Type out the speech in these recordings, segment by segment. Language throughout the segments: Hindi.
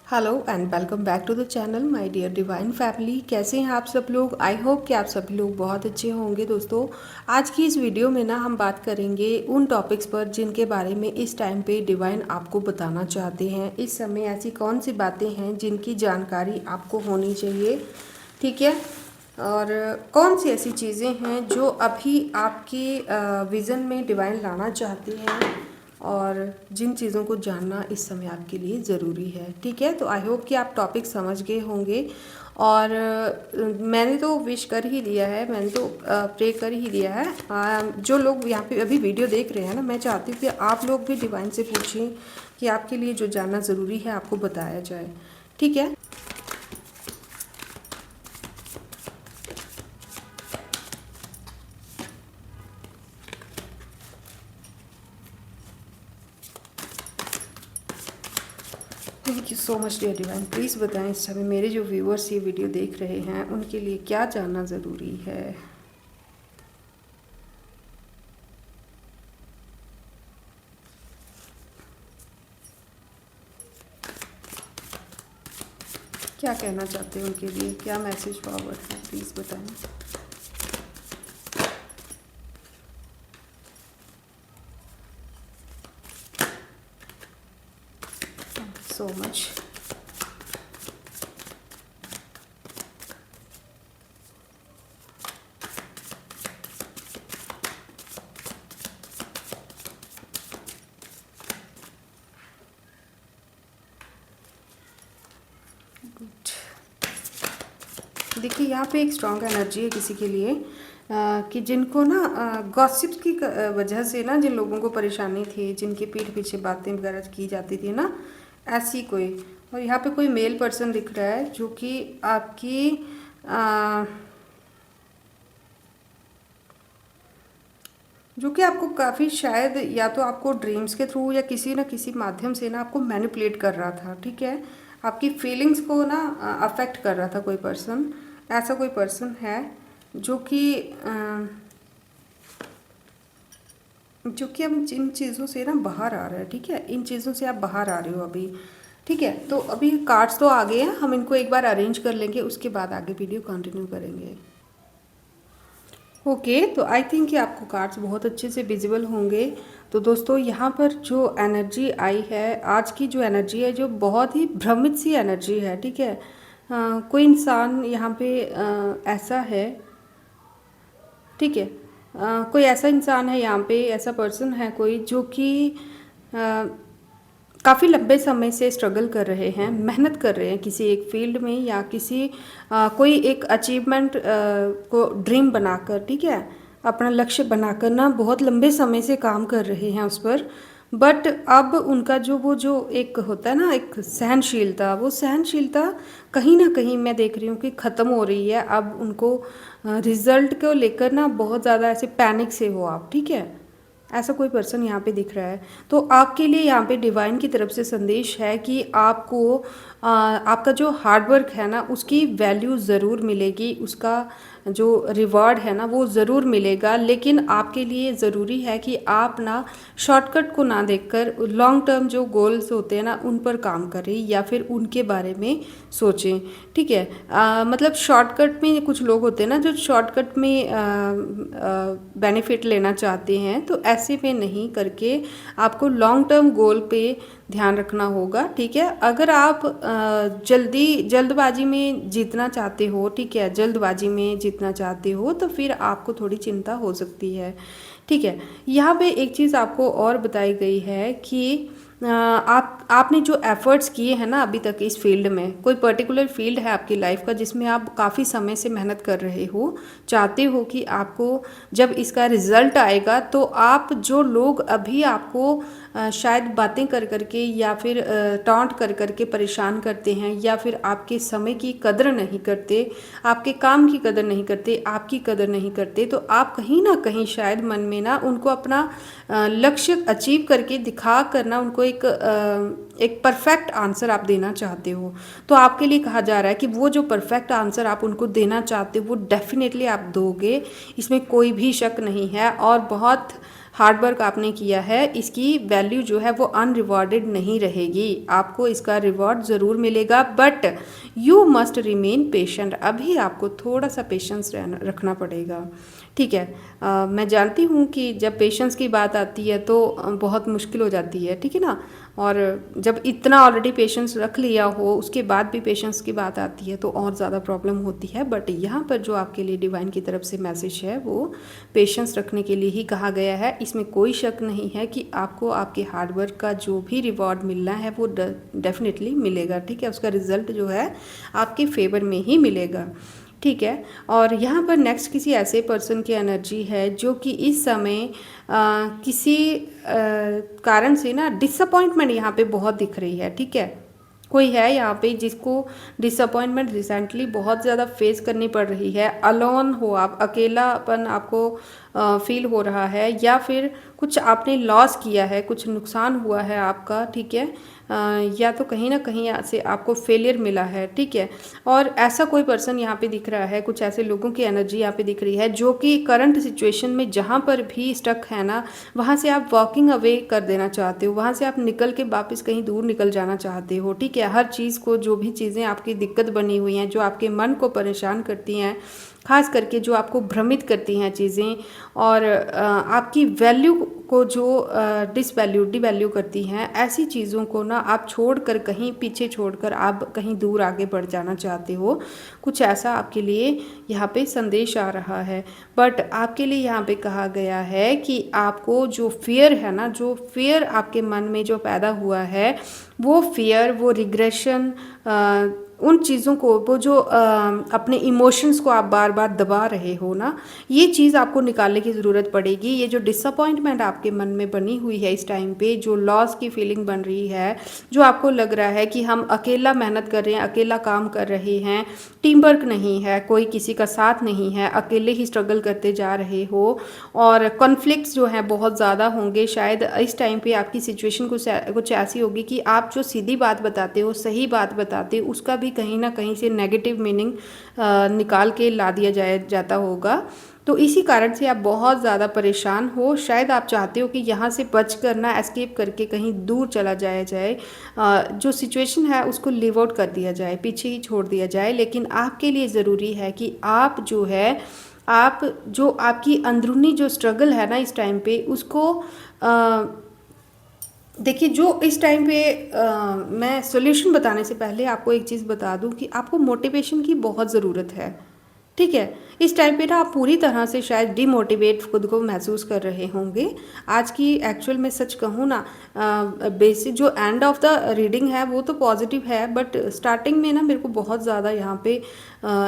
Hello and welcome back to the channel my dear divine family. कैसे हैं आप सब लोग? आई होप कि आप सभी लोग बहुत अच्छे होंगे। दोस्तों, आज की इस वीडियो में ना हम बात करेंगे उन टॉपिक्स पर जिनके बारे में इस टाइम पे डिवाइन आपको बताना चाहते हैं। इस समय ऐसी कौन सी बातें हैं जिनकी जानकारी आपको होनी चाहिए, ठीक है? और कौन सी ऐसी चीज़ें हैं जो अभी आपके विज़न में डिवाइन लाना चाहते हैं और जिन चीज़ों को जानना इस समय आपके लिए ज़रूरी है, ठीक है? तो आई होप कि आप टॉपिक समझ गए होंगे। और मैंने तो विश कर ही दिया है, मैंने तो प्रे कर ही दिया है। जो लोग यहाँ पे अभी वीडियो देख रहे हैं ना, मैं चाहती हूँ कि आप लोग भी डिवाइन से पूछें कि आपके लिए जो जानना ज़रूरी है आपको बताया जाए, ठीक है? Thank you so much dear divine. Please बताएं इस समय मेरे जो व्यूअर्स ये वीडियो देख रहे हैं उनके लिए क्या जानना ज़रूरी है। क्या कहना चाहते हैं उनके लिए, क्या मैसेज फॉरवर्ड है, प्लीज़ बताएं। Thank you so much. Good. देखिए, यहाँ पे एक स्ट्रॉन्ग एनर्जी है किसी के लिए कि जिनको ना गॉसिप्स की वजह से ना, जिन लोगों को परेशानी थी, जिनके पीठ पीछे बातें वगैरह की जाती थी ना, ऐसी कोई। और यहाँ पे कोई मेल पर्सन दिख रहा है जो कि आपकी जो कि आपको काफ़ी शायद या तो आपको ड्रीम्स के थ्रू या किसी न किसी माध्यम से ना आपको मैनिपुलेट कर रहा था, ठीक है? आपकी फीलिंग्स को ना अफेक्ट कर रहा था कोई पर्सन। ऐसा कोई पर्सन है जो कि अब इन चीज़ों से ना बाहर आ रहा है, ठीक है? इन चीज़ों से आप बाहर आ रहे हो अभी, ठीक है? तो अभी कार्ड्स तो आ गए हैं, हम इनको एक बार अरेंज कर लेंगे, उसके बाद आगे वीडियो कंटिन्यू करेंगे। ओके, तो आई थिंक कि आपको कार्ड्स बहुत अच्छे से विजिबल होंगे। तो दोस्तों, यहाँ पर जो एनर्जी आई है, आज की जो एनर्जी है, जो बहुत ही भ्रमित सी एनर्जी है, ठीक है? कोई इंसान यहाँ पे ऐसा है, ठीक है? कोई ऐसा इंसान है यहाँ पे, ऐसा पर्सन है कोई जो कि काफ़ी लंबे समय से स्ट्रगल कर रहे हैं, मेहनत कर रहे हैं किसी एक फील्ड में या किसी कोई एक अचीवमेंट को ड्रीम बनाकर, ठीक है, अपना लक्ष्य बनाकर ना बहुत लंबे समय से काम कर रहे हैं उस पर। बट अब उनका जो एक होता है ना, एक सहनशीलता, वो सहनशीलता कहीं ना कहीं मैं देख रही हूँ कि ख़त्म हो रही है। अब उनको रिजल्ट को लेकर ना बहुत ज़्यादा ऐसे पैनिक से हो आप, ठीक है? ऐसा कोई पर्सन यहाँ पे दिख रहा है। तो आपके लिए यहाँ पे डिवाइन की तरफ से संदेश है कि आपको आपका जो हार्डवर्क है ना, उसकी वैल्यू ज़रूर मिलेगी, उसका जो रिवॉर्ड है ना वो ज़रूर मिलेगा। लेकिन आपके लिए ज़रूरी है कि आप ना शॉर्टकट को ना देखकर लॉन्ग टर्म जो गोल्स होते हैं ना उन पर काम करें या फिर उनके बारे में सोचें, ठीक है? मतलब शॉर्टकट में कुछ लोग होते हैं ना जो शॉर्टकट में बेनिफिट लेना चाहते हैं, तो ऐसे में नहीं करके आपको लॉन्ग टर्म गोल पे ध्यान रखना होगा, ठीक है? अगर आप जल्दबाजी में जीतना चाहते हो, ठीक है, जल्दबाजी में जीतना चाहते हो, तो फिर आपको थोड़ी चिंता हो सकती है, ठीक है? यहाँ पे एक चीज़ आपको और बताई गई है कि आपने जो एफर्ट्स किए हैं ना अभी तक इस फील्ड में, कोई पर्टिकुलर फील्ड है आपकी लाइफ का जिसमें आप काफ़ी समय से मेहनत कर रहे हो, चाहते हो कि आपको जब इसका रिजल्ट आएगा तो आप जो लोग अभी आपको शायद बातें कर करके या फिर टॉन्ट कर करके परेशान करते हैं या फिर आपके समय की कदर नहीं करते, आपके काम की कदर नहीं करते, आपकी कदर नहीं करते, तो आप कहीं ना कहीं शायद मन में ना उनको अपना लक्ष्य अचीव करके दिखा कर ना उनको एक परफेक्ट आंसर आप देना चाहते हो। तो आपके लिए कहा जा रहा है कि वो जो परफेक्ट आंसर आप उनको देना चाहते हो वो डेफिनेटली आप दोगे, इसमें कोई भी शक नहीं है। और बहुत हार्ड वर्क आपने किया है, इसकी वैल्यू जो है वो अनरिवॉर्डेड नहीं रहेगी, आपको इसका रिवॉर्ड ज़रूर मिलेगा, but you must remain patient. अभी आपको थोड़ा सा पेशेंस रखना पड़ेगा, ठीक है। मैं जानती हूँ कि जब पेशेंस की बात आती है तो बहुत मुश्किल हो जाती है, ठीक है ना। और जब इतना ऑलरेडी पेशेंस रख लिया हो उसके बाद भी पेशेंस की बात आती है तो और ज़्यादा प्रॉब्लम होती है। बट यहाँ पर जो आपके लिए डिवाइन की तरफ से मैसेज है वो पेशेंस रखने के लिए ही कहा गया है। इसमें कोई शक नहीं है कि आपको आपके हार्डवर्क का जो भी रिवॉर्ड मिलना है वो डेफिनेटली मिलेगा, ठीक है। उसका रिजल्ट जो है आपके फेवर में ही मिलेगा, ठीक है। और यहाँ पर नेक्स्ट किसी ऐसे पर्सन की एनर्जी है जो कि इस समय किसी कारण से ना डिसअपॉइंटमेंट यहाँ पे बहुत दिख रही है, ठीक है। कोई है यहाँ पे जिसको डिसअपॉइंटमेंट रिसेंटली बहुत ज़्यादा फेस करनी पड़ रही है। अलोन हो आप, अकेलापन आपको फील हो रहा है, या फिर कुछ आपने लॉस किया है, कुछ नुकसान हुआ है आपका, ठीक है। या तो कहीं ना कहीं से आपको फेलियर मिला है, ठीक है। और ऐसा कोई पर्सन यहाँ पे दिख रहा है, कुछ ऐसे लोगों की एनर्जी यहाँ पे दिख रही है जो कि करंट सिचुएशन में जहाँ पर भी स्टक है ना, वहाँ से आप वॉकिंग अवे कर देना चाहते हो, वहाँ से आप निकल के वापस कहीं दूर निकल जाना चाहते हो, ठीक है। हर चीज़ को, जो भी चीज़ें आपकी दिक्कत बनी हुई हैं, जो आपके मन को परेशान करती हैं, खास करके जो आपको भ्रमित करती हैं चीज़ें, और आपकी वैल्यू को जो डिवैल्यू करती हैं, ऐसी चीज़ों को ना आप छोड़कर, कहीं पीछे छोड़कर आप कहीं दूर आगे बढ़ जाना चाहते हो। कुछ ऐसा आपके लिए यहाँ पे संदेश आ रहा है। बट आपके लिए यहाँ पे कहा गया है कि आपको जो फियर है ना, जो फियर आपके मन में जो पैदा हुआ है, वो फियर, वो रिग्रेशन, उन चीज़ों को, वो जो अपने इमोशंस को आप बार बार दबा रहे हो ना, ये चीज़ आपको निकालने की ज़रूरत पड़ेगी। ये जो डिसअपॉइंटमेंट आपके मन में बनी हुई है इस टाइम पे, जो लॉस की फीलिंग बन रही है, जो आपको लग रहा है कि हम अकेला मेहनत कर रहे हैं, अकेला काम कर रहे हैं, टीम वर्क नहीं है, कोई किसी का साथ नहीं है, अकेले ही स्ट्रगल करते जा रहे हो, और कॉन्फ्लिक्ट्स जो हैं बहुत ज़्यादा होंगे। शायद इस टाइम पे आपकी सिचुएशन कुछ ऐसी होगी कि आप जो सीधी बात बताते हो, सही बात बताते हो, उसका भी कहीं ना कहीं से नेगेटिव मीनिंग निकाल के ला दिया जाता होगा। तो इसी कारण से आप बहुत ज़्यादा परेशान हो। शायद आप चाहते हो कि यहाँ से बच कर ना, एस्केप करके कहीं दूर चला जाए, जो सिचुएशन है उसको लिव आउट कर दिया जाए, पीछे ही छोड़ दिया जाए। लेकिन आपके लिए ज़रूरी है कि आप जो है, आप जो आपकी अंदरूनी जो स्ट्रगल है ना इस टाइम पे, उसको देखिए। जो इस टाइम पे मैं सॉल्यूशन बताने से पहले आपको एक चीज़ बता दूं कि आपको मोटिवेशन की बहुत ज़रूरत है, ठीक है। इस टाइम पे ना आप पूरी तरह से शायद डिमोटिवेट खुद को महसूस कर रहे होंगे। आज की एक्चुअल में सच कहूँ ना, बेसिक जो एंड ऑफ द रीडिंग है वो तो पॉजिटिव है, बट स्टार्टिंग में ना मेरे को बहुत ज़्यादा यहाँ पे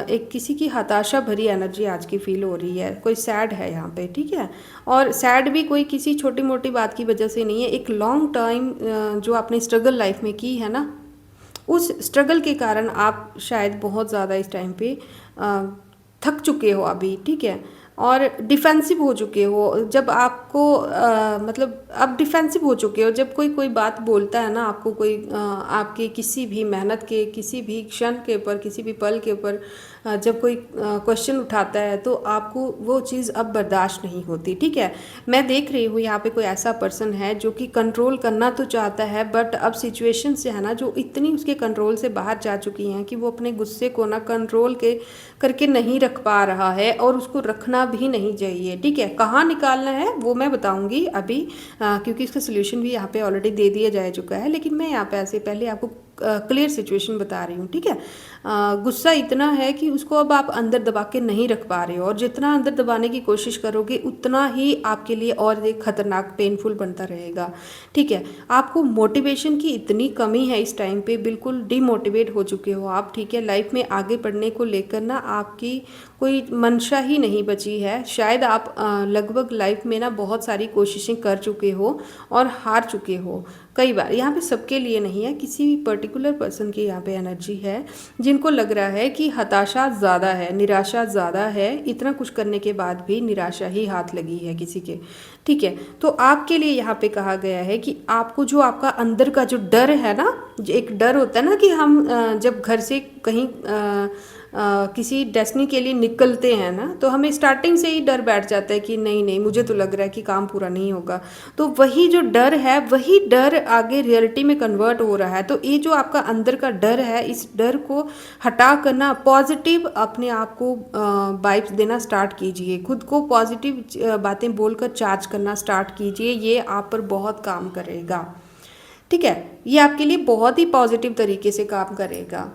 एक किसी की हताशा भरी एनर्जी आज की फील हो रही है। कोई सैड है यहाँ पे, ठीक है। और सैड भी कोई किसी छोटी मोटी बात की वजह से नहीं है, एक लॉन्ग टाइम जो आपने स्ट्रगल लाइफ में की है ना, उस स्ट्रगल के कारण आप शायद बहुत ज़्यादा इस टाइम पे थक चुके हो अभी, ठीक है। और डिफेंसिव हो चुके हो। जब आपको मतलब आप डिफेंसिव हो चुके हो, जब कोई बात बोलता है ना आपको, कोई आपके किसी भी मेहनत के किसी भी क्षण के ऊपर, किसी भी पल के ऊपर जब कोई क्वेश्चन उठाता है तो आपको वो चीज़ अब बर्दाश्त नहीं होती, ठीक है। मैं देख रही हूँ यहाँ पे कोई ऐसा पर्सन है जो कि कंट्रोल करना तो चाहता है, बट अब सिचुएशन से है ना जो इतनी उसके कंट्रोल से बाहर जा चुकी हैं कि वो अपने गुस्से को ना कंट्रोल करके नहीं रख पा रहा है, और उसको रखना भी नहीं चाहिए, ठीक है। कहाँ निकालना है वो मैं बताऊंगी अभी, क्योंकि इसका सोल्यूशन भी यहाँ पे ऑलरेडी दे दिया जा चुका है, लेकिन मैं यहाँ पे ऐसे पहले आपको क्लियर सिचुएशन बता रही हूँ, ठीक है। गुस्सा इतना है कि उसको अब आप अंदर दबा के नहीं रख पा रहे हो, और जितना अंदर दबाने की कोशिश करोगे उतना ही आपके लिए और एक खतरनाक पेनफुल बनता रहेगा, ठीक है। आपको मोटिवेशन की इतनी कमी है इस टाइम पे, बिल्कुल डिमोटिवेट हो चुके हो आप, ठीक है। लाइफ में आगे बढ़ने को लेकर ना आपकी कोई मंशा ही नहीं बची है। शायद आप लगभग लाइफ में ना बहुत सारी कोशिशें कर चुके हो और हार चुके हो कई बार। यहाँ पे सबके लिए नहीं है, किसी भी पर्टिकुलर पर्सन की यहाँ पे एनर्जी है जिनको लग रहा है कि हताशा ज़्यादा है, निराशा ज़्यादा है, इतना कुछ करने के बाद भी निराशा ही हाथ लगी है किसी के, ठीक है। तो आपके लिए यहाँ पे कहा गया है कि आपको जो आपका अंदर का जो डर है ना, एक डर होता है ना कि हम जब घर से कहीं किसी डेस्टिनी के लिए निकलते हैं ना, तो हमें स्टार्टिंग से ही डर बैठ जाता है कि नहीं नहीं, मुझे तो लग रहा है कि काम पूरा नहीं होगा। तो वही जो डर है, वही डर आगे रियलिटी में कन्वर्ट हो रहा है। तो ये जो आपका अंदर का डर है, इस डर को हटा कर ना पॉजिटिव अपने आप को वाइब्स देना स्टार्ट कीजिए, खुद को पॉजिटिव बातें बोलकर चार्ज करना स्टार्ट कीजिए। ये आप पर बहुत काम करेगा, ठीक है, ये आपके लिए बहुत ही पॉजिटिव तरीके से काम करेगा।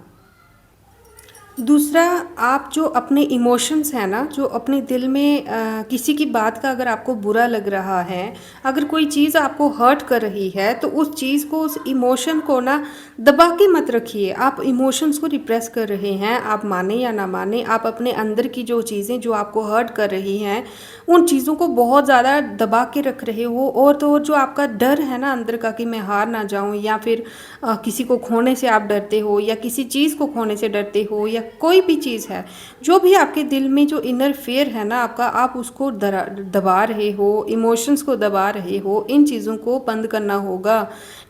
दूसरा, आप जो अपने इमोशंस हैं ना, जो अपने दिल में किसी की बात का अगर आपको बुरा लग रहा है, अगर कोई चीज़ आपको हर्ट कर रही है, तो उस चीज़ को, उस इमोशन को ना दबा के मत रखिए। आप इमोशंस को रिप्रेस कर रहे हैं, आप माने या ना माने, आप अपने अंदर की जो चीज़ें जो आपको हर्ट कर रही हैं, उन चीज़ों को बहुत ज़्यादा दबा के रख रहे हो। और तो और जो आपका डर है ना अंदर का कि मैं हार ना जाऊं, या फिर किसी को खोने से आप डरते हो, या किसी चीज़ को खोने से डरते हो, या कोई भी चीज़ है, जो भी आपके दिल में जो इनर फेयर है ना आपका, आप उसको दबा रहे हो, इमोशंस को दबा रहे हो, इन चीज़ों को बंद करना होगा,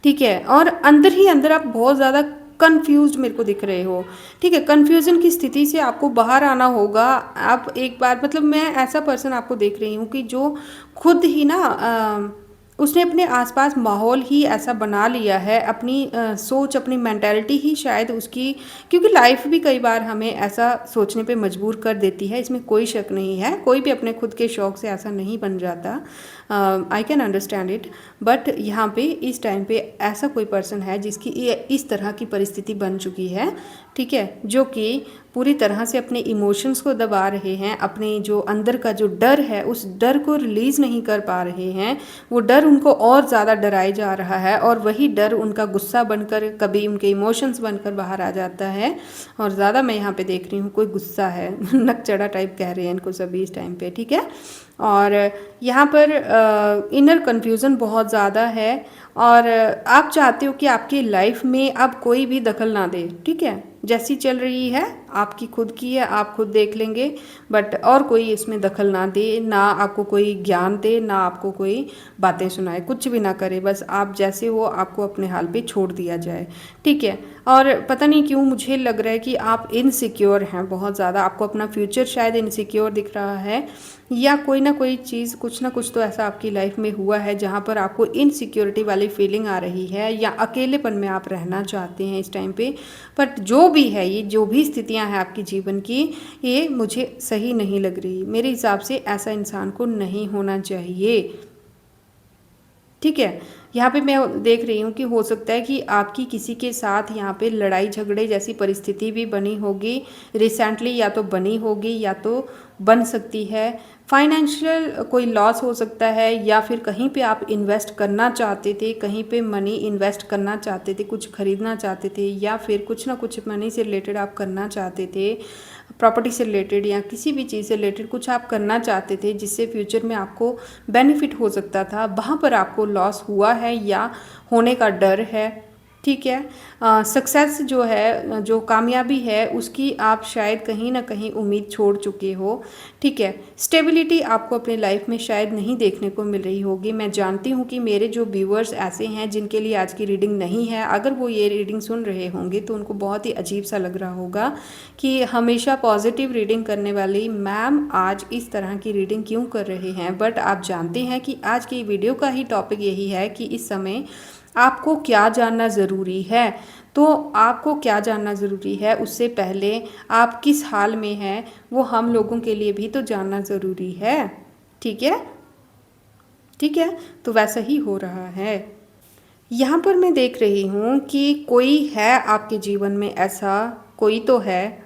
ठीक है। और अंदर ही अंदर आप बहुत ज़्यादा कंफ्यूज्ड मेरे को दिख रहे हो, ठीक है। कंफ्यूजन की स्थिति से आपको बाहर आना होगा। आप एक बार, मतलब मैं ऐसा पर्सन आपको देख रही हूँ कि जो खुद ही ना उसने अपने आसपास माहौल ही ऐसा बना लिया है, अपनी सोच, अपनी मेंटालिटी ही शायद उसकी, क्योंकि लाइफ भी कई बार हमें ऐसा सोचने पे मजबूर कर देती है, इसमें कोई शक नहीं है। कोई भी अपने खुद के शौक से ऐसा नहीं बन जाता, I can understand it. But यहाँ पे इस टाइम पे ऐसा कोई पर्सन है जिसकी ये इस तरह की परिस्थिति बन चुकी है, ठीक है, जो कि पूरी तरह से अपने इमोशंस को दबा रहे हैं, अपने जो अंदर का जो डर है उस डर को रिलीज़ नहीं कर पा रहे हैं। वो डर उनको और ज़्यादा डराए जा रहा है, और वही डर उनका गुस्सा बनकर, कभी उनके इमोशंस बनकर बाहर आ जाता है। और ज़्यादा मैं यहाँ पे देख रही हूँ कोई गुस्सा है नक चढ़ा टाइप कह रहे हैं इनको सभी इस टाइम पे, ठीक है। और यहाँ पर इनर कन्फ्यूज़न बहुत ज़्यादा है, और आप चाहते हो कि आपकी लाइफ में अब कोई भी दखल ना दे, ठीक है। जैसी चल रही है आपकी खुद की है, आप खुद देख लेंगे, बट और कोई इसमें दखल ना दे, ना आपको कोई ज्ञान दे, ना आपको कोई बातें सुनाए, कुछ भी ना करे, बस आप जैसे हो आपको अपने हाल पे छोड़ दिया जाए, ठीक है। और पता नहीं क्यों मुझे लग रहा है कि आप इनसिक्योर हैं बहुत ज़्यादा, आपको अपना फ्यूचर शायद इनसिक्योर दिख रहा है, या कोई ना कोई चीज़, कुछ ना कुछ तो ऐसा आपकी लाइफ में हुआ है जहाँ पर आपको इनसिक्योरिटी वाली फीलिंग आ रही है, या अकेलेपन में आप रहना चाहते हैं इस टाइम पे। बट जो भी है, ये जो भी स्थितियाँ हैं आपके जीवन की, ये मुझे सही नहीं लग रही। मेरे हिसाब से ऐसा इंसान को नहीं होना चाहिए, ठीक है। यहाँ पे मैं देख रही हूँ कि हो सकता है कि आपकी किसी के साथ यहाँ पे लड़ाई झगड़े जैसी परिस्थिति भी बनी होगी रिसेंटली, या तो बनी होगी या तो बन सकती है। फाइनेंशियल कोई लॉस हो सकता है, या फिर कहीं पे आप इन्वेस्ट करना चाहते थे, कहीं पे मनी इन्वेस्ट करना चाहते थे, कुछ खरीदना चाहते थे, या फिर कुछ ना कुछ मनी से रिलेटेड आप करना चाहते थे, प्रॉपर्टी से रिलेटेड या किसी भी चीज़ से रिलेटेड कुछ आप करना चाहते थे जिससे फ्यूचर में आपको बेनिफिट हो सकता था, वहाँ पर आपको लॉस हुआ है या होने का डर है, ठीक है। सक्सेस जो है, जो कामयाबी है, उसकी आप शायद कहीं ना कहीं उम्मीद छोड़ चुके हो, ठीक है। स्टेबिलिटी आपको अपनी लाइफ में शायद नहीं देखने को मिल रही होगी। मैं जानती हूँ कि मेरे जो व्यूअर्स ऐसे हैं जिनके लिए आज की रीडिंग नहीं है, अगर वो ये रीडिंग सुन रहे होंगे तो उनको बहुत ही अजीब सा लग रहा होगा कि हमेशा पॉजिटिव रीडिंग करने वाली मैम आज इस तरह की रीडिंग क्यों कर रहे हैं। बट आप जानते हैं कि आज की वीडियो का ही टॉपिक यही है कि इस समय आपको क्या जानना ज़रूरी है। तो आपको क्या जानना ज़रूरी है, उससे पहले आप किस हाल में हैं वो हम लोगों के लिए भी तो जानना ज़रूरी है, ठीक है, ठीक है। तो वैसा ही हो रहा है। यहाँ पर मैं देख रही हूँ कि कोई है आपके जीवन में, ऐसा कोई तो है,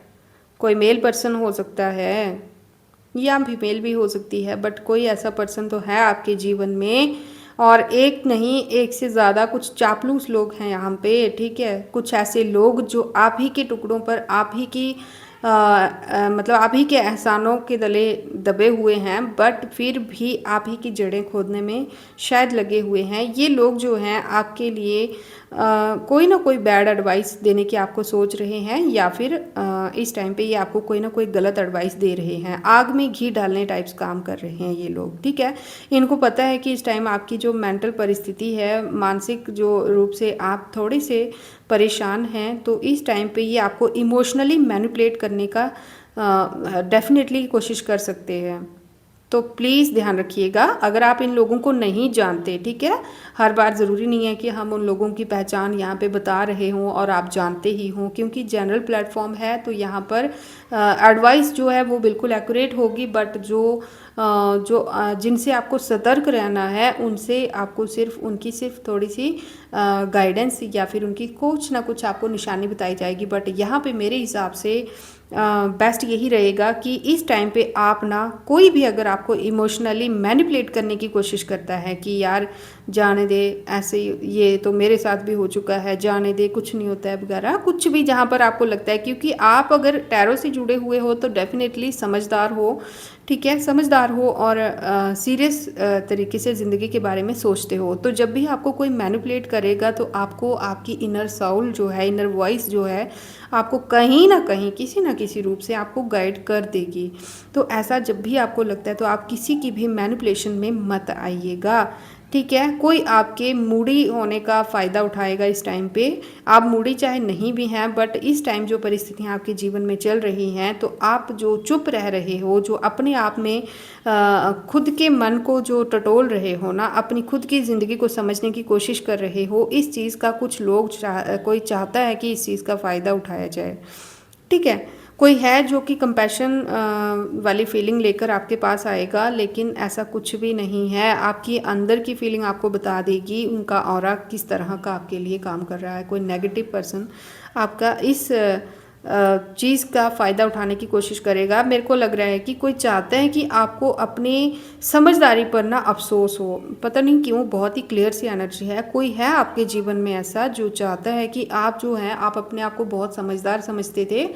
कोई मेल पर्सन हो सकता है या फीमेल भी हो सकती है, बट कोई ऐसा पर्सन तो है आपके जीवन में। और एक नहीं, एक से ज़्यादा कुछ चापलूस लोग हैं यहाँ पे, ठीक है। कुछ ऐसे लोग जो आप ही के टुकड़ों पर, आप ही की मतलब आप ही के एहसानों के तले दबे हुए हैं, बट फिर भी आप ही की जड़ें खोदने में शायद लगे हुए हैं। ये लोग जो हैं आपके लिए कोई ना कोई बैड एडवाइस देने की आपको सोच रहे हैं, या फिर इस टाइम पे ये आपको कोई ना कोई गलत एडवाइस दे रहे हैं, आग में घी डालने टाइप्स काम कर रहे हैं ये लोग, ठीक है। इनको पता है कि इस टाइम आपकी जो मेंटल परिस्थिति है, मानसिक जो रूप से आप थोड़े से परेशान हैं, तो इस टाइम पे ये आपको इमोशनली मैनिपुलेट करने का डेफिनेटली कोशिश कर सकते हैं। तो प्लीज़ ध्यान रखिएगा, अगर आप इन लोगों को नहीं जानते, ठीक है, हर बार ज़रूरी नहीं है कि हम उन लोगों की पहचान यहाँ पे बता रहे हों और आप जानते ही हों, क्योंकि जनरल प्लेटफॉर्म है तो यहाँ पर एडवाइस जो है वो बिल्कुल एक्यूरेट होगी, बट जिनसे आपको सतर्क रहना है उनसे आपको सिर्फ थोड़ी सी गाइडेंस या फिर उनकी कुछ ना कुछ आपको निशानी बताई जाएगी। बट यहाँ पे मेरे हिसाब से बेस्ट यही रहेगा कि इस टाइम पे आप ना, कोई भी अगर आपको इमोशनली मैनिपुलेट करने की कोशिश करता है कि यार जाने दे, ऐसे ये तो मेरे साथ भी हो चुका है, जाने दे, कुछ नहीं होता है वगैरह, कुछ भी जहाँ पर आपको लगता है, क्योंकि आप अगर टैरो से जुड़े हुए हो तो डेफिनेटली समझदार हो, ठीक है, समझदार हो और सीरियस तरीके से ज़िंदगी के बारे में सोचते हो। तो जब भी आपको कोई मैनिपुलेट करेगा तो आपको आपकी इनर साउल जो है, इनर वॉइस जो है, आपको कहीं ना कहीं किसी ना किसी रूप से आपको गाइड कर देगी। तो ऐसा जब भी आपको लगता है तो आप किसी की भी मैनिपुलेशन में मत आइएगा, ठीक है। कोई आपके मूडी होने का फ़ायदा उठाएगा इस टाइम पे, आप मूडी चाहे नहीं भी हैं, बट इस टाइम जो परिस्थितियाँ आपके जीवन में चल रही हैं, तो आप जो चुप रह रहे हो, जो अपने आप में खुद के मन को जो टटोल रहे हो ना, अपनी खुद की ज़िंदगी को समझने की कोशिश कर रहे हो, इस चीज़ का कुछ लोग कोई चाहता है कि इस चीज़ का फ़ायदा उठाया जाए, ठीक है। कोई है जो कि कंपैशन वाली फीलिंग लेकर आपके पास आएगा, लेकिन ऐसा कुछ भी नहीं है। आपकी अंदर की फीलिंग आपको बता देगी उनका ऑरा किस तरह का आपके लिए काम कर रहा है। कोई नेगेटिव पर्सन आपका इस चीज़ का फ़ायदा उठाने की कोशिश करेगा। मेरे को लग रहा है कि कोई चाहता है कि आपको अपनी समझदारी पर ना अफसोस हो, पता नहीं क्यों, बहुत ही क्लियर सी एनर्जी है। कोई है आपके जीवन में ऐसा जो चाहता है कि आप जो हैं, आप अपने आप को बहुत समझदार समझते थे,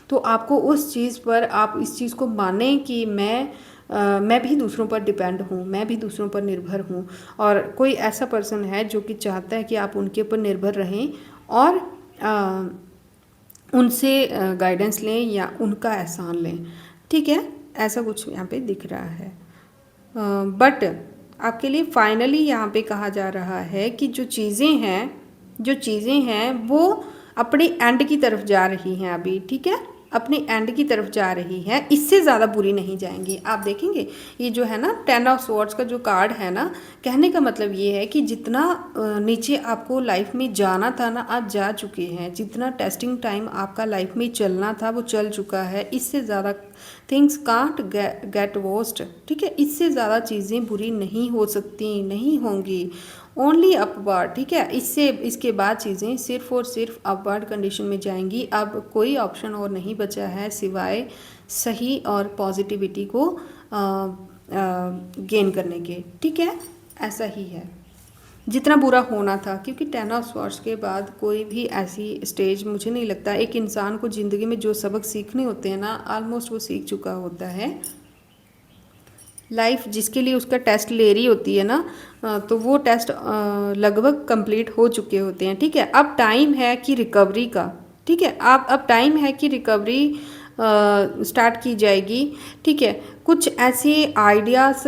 तो आपको उस चीज़ पर आप इस चीज़ को माने कि मैं भी दूसरों पर डिपेंड हूँ, मैं भी दूसरों पर निर्भर हूँ। और कोई ऐसा पर्सन है जो कि चाहता है कि आप उनके ऊपर निर्भर रहें और उनसे गाइडेंस लें या उनका एहसान लें, ठीक है। ऐसा कुछ यहाँ पे दिख रहा है। बट आपके लिए फाइनली यहाँ पे कहा जा रहा है कि जो चीज़ें हैं वो अपने एंड की तरफ जा रही हैं अभी, ठीक है, अपने एंड की तरफ जा रही हैं, इससे ज़्यादा बुरी नहीं जाएंगी। आप देखेंगे ये जो है ना 10 ऑफ स्वॉर्ड्स का जो कार्ड है ना, कहने का मतलब ये है कि जितना नीचे आपको लाइफ में जाना था ना, आप जा चुके हैं। जितना टेस्टिंग टाइम आपका लाइफ में चलना था वो चल चुका है। इससे ज़्यादा थिंग्स कांट गेट वर्स्ट, ठीक है, इससे ज़्यादा चीज़ें बुरी नहीं हो सकती, नहीं होंगी, ओनली अपवर्ड, ठीक है। इसके बाद चीज़ें सिर्फ और सिर्फ अपवर्ड कंडीशन में जाएंगी। अब कोई ऑप्शन और नहीं बचा है सिवाय सही और पॉजिटिविटी को गेन करने के, ठीक है, ऐसा ही है। जितना बुरा होना था, क्योंकि 10 ऑफ स्वॉर्ड्स के बाद कोई भी ऐसी स्टेज मुझे नहीं लगता, एक इंसान को ज़िंदगी में जो सबक सीखने होते हैं ना, ऑलमोस्ट वो सीख चुका होता है। लाइफ जिसके लिए उसका टेस्ट ले रही होती है ना, तो वो टेस्ट लगभग कंप्लीट हो चुके होते हैं, ठीक है। अब टाइम है कि रिकवरी का, ठीक है, अब टाइम है कि रिकवरी स्टार्ट की जाएगी, ठीक है। कुछ ऐसे आइडियाज़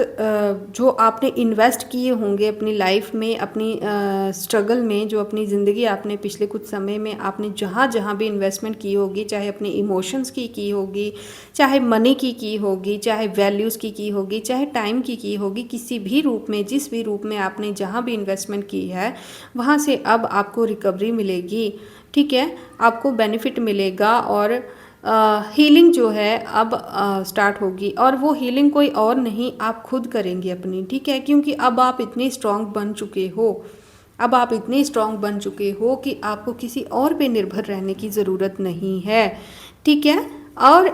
जो आपने इन्वेस्ट किए होंगे अपनी लाइफ में, अपनी स्ट्रगल में, जो अपनी ज़िंदगी आपने पिछले कुछ समय में आपने जहाँ जहाँ भी इन्वेस्टमेंट की होगी, चाहे अपने इमोशंस की होगी, चाहे मनी की होगी, चाहे वैल्यूज़ की होगी, चाहे टाइम की होगी, किसी भी रूप में, जिस भी रूप में आपने जहाँ भी इन्वेस्टमेंट की है, वहाँ से अब आपको रिकवरी मिलेगी, ठीक है, आपको बेनिफिट मिलेगा। और हीलिंग जो है अब स्टार्ट होगी, और वो हीलिंग कोई और नहीं, आप खुद करेंगे अपनी, ठीक है, क्योंकि अब आप इतने स्ट्रांग बन चुके हो, अब आप इतने स्ट्रांग बन चुके हो कि आपको किसी और पे निर्भर रहने की ज़रूरत नहीं है, ठीक है। और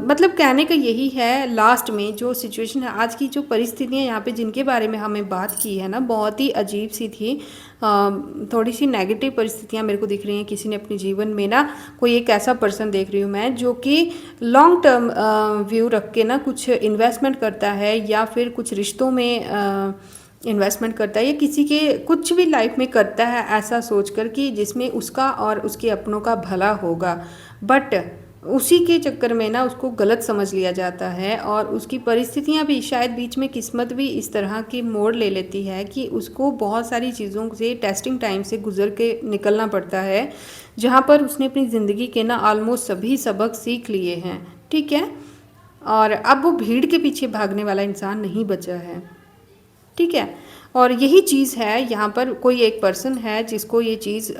मतलब कहने का यही है, लास्ट में जो सिचुएशन है, आज की जो परिस्थितियाँ यहाँ पे जिनके बारे में हमें बात की है ना, बहुत ही अजीब सी थी। थोड़ी सी नेगेटिव परिस्थितियाँ मेरे को दिख रही हैं किसी ने अपने जीवन में ना, कोई एक ऐसा पर्सन देख रही हूँ मैं जो कि लॉन्ग टर्म व्यू रख के ना कुछ इन्वेस्टमेंट करता है, या फिर कुछ रिश्तों में इन्वेस्टमेंट करता है, या किसी के कुछ भी लाइफ में करता है ऐसा सोचकर कि जिसमें उसका और उसके अपनों का भला होगा। बट उसी के चक्कर में ना उसको गलत समझ लिया जाता है, और उसकी परिस्थितियां भी शायद बीच में, किस्मत भी इस तरह की मोड़ ले लेती है कि उसको बहुत सारी चीज़ों से टेस्टिंग टाइम से गुजर के निकलना पड़ता है, जहाँ पर उसने अपनी ज़िंदगी के ना ऑलमोस्ट सभी सबक सीख लिए हैं, ठीक है। और अब वो भीड़ के पीछे भागने वाला इंसान नहीं बचा है, ठीक है। और यही चीज़ है, यहाँ पर कोई एक पर्सन है जिसको ये चीज़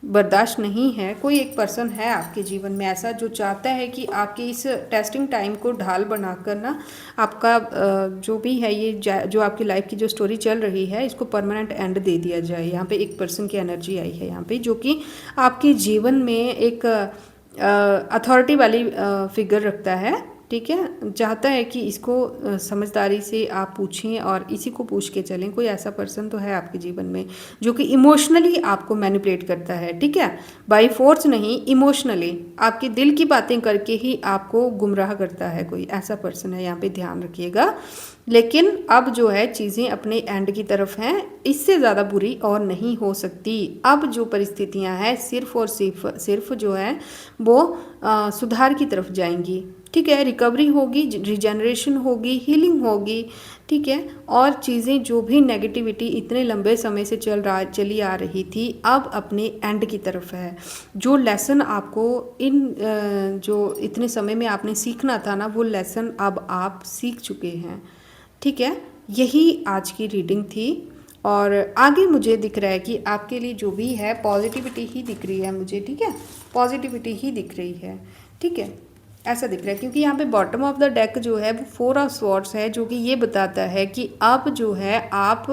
बर्दाश्त नहीं है। कोई एक पर्सन है आपके जीवन में ऐसा जो चाहता है कि आपके इस टेस्टिंग टाइम को ढाल बनाकर ना आपका जो भी है ये जो आपकी लाइफ की जो स्टोरी चल रही है इसको परमानेंट एंड दे दिया जाए। यहाँ पे एक पर्सन की एनर्जी आई है यहाँ पे, जो कि आपके जीवन में एक अथॉरिटी वाली फिगर रखता है, ठीक है। चाहता है कि इसको समझदारी से आप पूछें और इसी को पूछ के चलें। कोई ऐसा पर्सन तो है आपके जीवन में जो कि इमोशनली आपको मैनिपुलेट करता है, ठीक है, बाय फोर्स नहीं, इमोशनली आपके दिल की बातें करके ही आपको गुमराह करता है। कोई ऐसा पर्सन है, यहाँ पे ध्यान रखिएगा। लेकिन अब जो है चीज़ें अपने एंड की तरफ हैं, इससे ज़्यादा बुरी और नहीं हो सकती। अब जो परिस्थितियां हैं सिर्फ और सिर्फ जो है वो सुधार की तरफ जाएंगी, ठीक है। रिकवरी होगी, रिजेनरेशन होगी, हीलिंग होगी, ठीक है। और चीज़ें जो भी नेगेटिविटी इतने लंबे समय से चली आ रही थी अब अपने एंड की तरफ है। जो लेसन आपको जो इतने समय में आपने सीखना था ना, वो लेसन अब आप सीख चुके हैं, ठीक है। यही आज की रीडिंग थी। और आगे मुझे दिख रहा है कि आपके लिए जो भी है पॉजिटिविटी ही दिख रही है मुझे, ठीक है, पॉजिटिविटी ही दिख रही है, ठीक है, ऐसा दिख रहा है। क्योंकि यहाँ पे बॉटम ऑफ द डेक जो है वो 4 ऑफ स्वॉर्ड्स है, जो कि ये बताता है कि अब जो है आप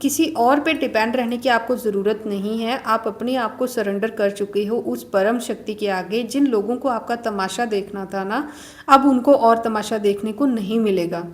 किसी और पे डिपेंड रहने की आपको ज़रूरत नहीं है। आप अपने आप को सरेंडर कर चुके हो उस परम शक्ति के आगे। जिन लोगों को आपका तमाशा देखना था ना, अब उनको और तमाशा देखने को नहीं मिलेगा,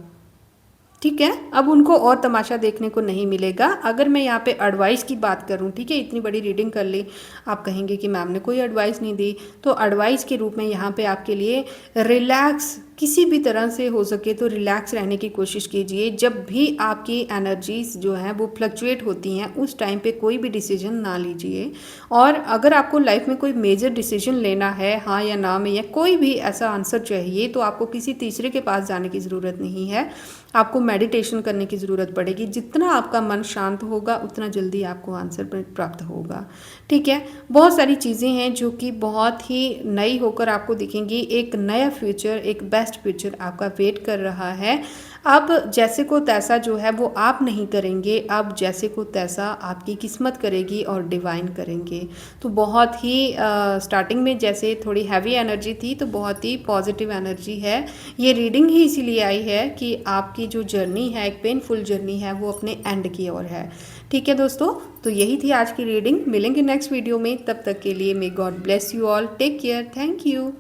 ठीक है। अब उनको और तमाशा देखने को नहीं मिलेगा। अगर मैं यहाँ पे एडवाइस की बात करूँ, ठीक है, इतनी बड़ी रीडिंग कर ली, आप कहेंगे कि मैम ने कोई एडवाइस नहीं दी, तो एडवाइस के रूप में यहाँ पे आपके लिए रिलैक्स, किसी भी तरह से हो सके तो रिलैक्स रहने की कोशिश कीजिए। जब भी आपकी एनर्जीज जो हैं वो फ्लक्चुएट होती हैं उस टाइम पे कोई भी डिसीजन ना लीजिए। और अगर आपको लाइफ में कोई मेजर डिसीजन लेना है, हाँ या ना में, या कोई भी ऐसा आंसर चाहिए, तो आपको किसी तीसरे के पास जाने की ज़रूरत नहीं है, आपको मेडिटेशन करने की ज़रूरत पड़ेगी। जितना आपका मन शांत होगा उतना जल्दी आपको आंसर प्राप्त होगा, ठीक है। बहुत सारी चीज़ें हैं जो कि बहुत ही नई होकर आपको दिखेंगी। एक नया फ्यूचर, एक बेस्ट फ्यूचर आपका वेट कर रहा है। अब जैसे को तैसा जो है वो आप नहीं करेंगे, अब जैसे को तैसा आपकी किस्मत करेगी और डिवाइन करेंगे। तो बहुत ही स्टार्टिंग में जैसे थोड़ी हैवी एनर्जी थी, तो बहुत ही पॉजिटिव एनर्जी है। ये रीडिंग ही इसीलिए आई है कि आपकी जो जर्नी है, एक पेनफुल जर्नी है, वो अपने एंड की ओर है, ठीक है दोस्तों। तो यही थी आज की रीडिंग। मिलेंगे नेक्स्ट वीडियो में, तब तक के लिए may God bless you all, take care, thank you.